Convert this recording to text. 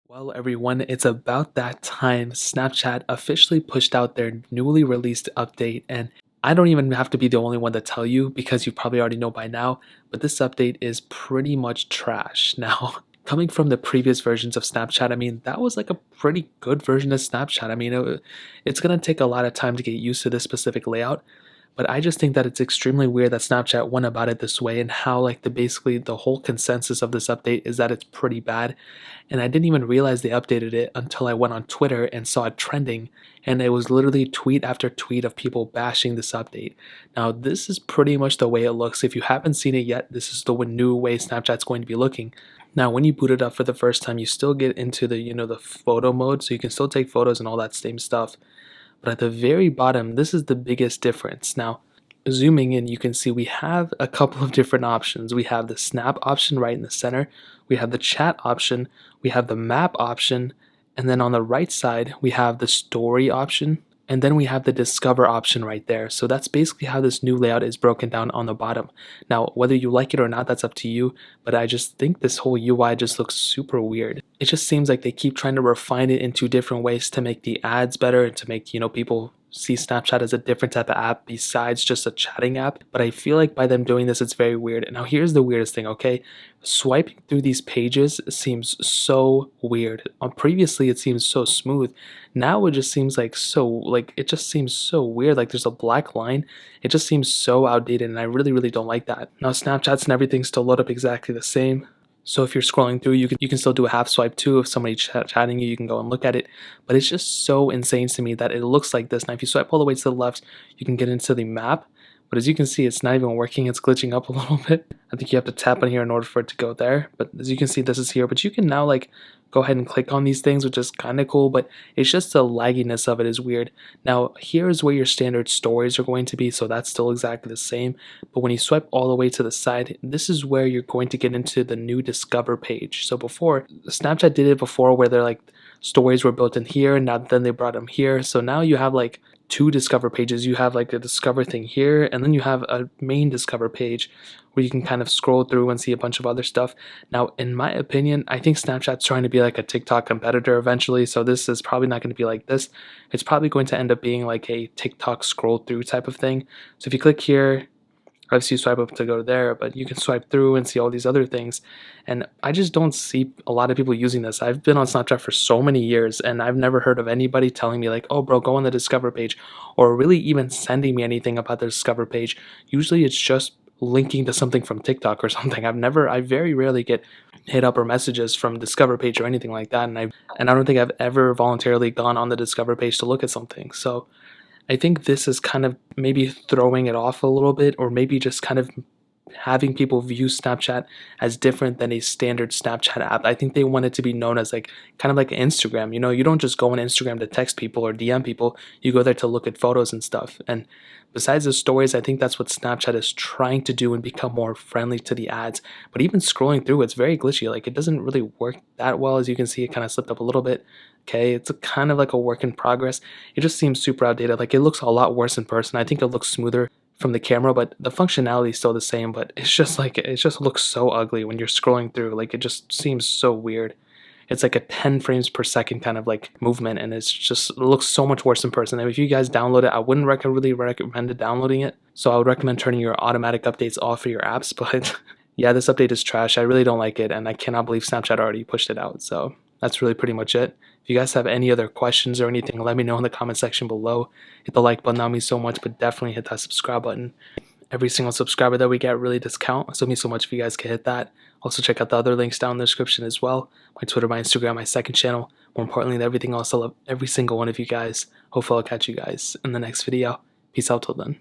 Well, everyone, it's about that time. Snapchat officially pushed out their newly released update, and I don't even have to be the only one to tell you because you probably already know by now, but this update is pretty much trash. Now, coming from the previous versions of Snapchat, I mean, that was like a pretty good version of Snapchat. I mean, it's going to take a lot of time to get used to this specific layout, but I just think that it's extremely weird that Snapchat went about it this way and how like basically the whole consensus of this update is that it's pretty bad. And I didn't even realize they updated it until I went on Twitter and saw it trending, and it was literally tweet after tweet of people bashing this update. Now, this is pretty much the way it looks. If you haven't seen it yet, this is the new way Snapchat's going to be looking. Now, when you boot it up for the first time, you still get into the photo mode, so you can still take photos and all that same stuff. But at the very bottom, this is the biggest difference. Now, zooming in, you can see we have a couple of different options. We have the snap option right in the center, we have the chat option, we have the map option, and then on the right side, we have the story option, and then we have the discover option right there. So that's basically how this new layout is broken down on the bottom. Now, whether you like it or not, that's up to you, but I just think this whole UI just looks super weird. It just seems like they keep trying to refine it into different ways to make the ads better and to make, people see Snapchat as a different type of app besides just a chatting app. But I feel like by them doing this, it's very weird. Now, here's the weirdest thing, okay? Swiping through these pages seems so weird. Previously, it seems so smooth. Now it just seems it just seems so weird. Like there's a black line. It just seems so outdated, and I really, really don't like that. Now, Snapchats and everything still load up exactly the same. So if you're scrolling through, you can still do a half swipe too. If somebody's chatting you can go and look at it. But it's just so insane to me that it looks like this. Now, if you swipe all the way to the left, you can get into the map. But as you can see, it's not even working. It's glitching up a little bit. I think you have to tap on here in order for it to go there. But as you can see, this is here. But you can now go ahead and click on these things, which is kind of cool. But it's just the lagginess of it is weird. Now, here's where your standard stories are going to be. So that's still exactly the same. But when you swipe all the way to the side, this is where you're going to get into the new Discover page. So before, Snapchat did it before where they're stories were built in here, and now then they brought them here. So now you have two Discover pages. You have a Discover thing here, and then you have a main Discover page where you can kind of scroll through and see a bunch of other stuff. Now, in my opinion, I think Snapchat's trying to be like a TikTok competitor eventually, so this is probably not going to be like this. It's probably going to end up being like a TikTok scroll through type of thing. So if you click here, obviously you swipe up to go there, but you can swipe through and see all these other things. And I just don't see a lot of people using this. I've been on Snapchat for so many years, and I've never heard of anybody telling me oh bro, go on the Discover page, or really even sending me anything about the Discover page. Usually it's just linking to something from TikTok or something. I very rarely get hit up or messages from Discover page or anything like that. And I don't think I've ever voluntarily gone on the Discover page to look at something. So I think this is kind of maybe throwing it off a little bit, or maybe just kind of having people view Snapchat as different than a standard Snapchat app. I think they want it to be known as kind of like Instagram. You don't just go on Instagram to text people or DM people. You go there to look at photos and stuff. And besides the stories, I think that's what Snapchat is trying to do and become more friendly to the ads. But even scrolling through, it's very glitchy. It doesn't really work that well. As you can see, it kind of slipped up a little bit. Okay, it's kind of like a work in progress. It just seems super outdated. It looks a lot worse in person. I think it looks smoother from the camera, but the functionality is still the same. But it's just it just looks so ugly when you're scrolling through. It just seems so weird. It's like a 10 frames per second kind of movement, and it looks so much worse in person. And if you guys download it, I wouldn't really recommend downloading it. So I would recommend turning your automatic updates off for your apps. But yeah, this update is trash. I really don't like it, and I cannot believe Snapchat already pushed it out. So that's really pretty much it. If you guys have any other questions or anything, let me know in the comment section below. Hit the like button, that means so much, but definitely hit that subscribe button. Every single subscriber that we get really does count, so it means so much if you guys can hit that. Also, check out the other links down in the description as well. My Twitter, my Instagram, my second channel. More importantly than everything else, I love every single one of you guys. Hopefully I'll catch you guys in the next video. Peace out till then.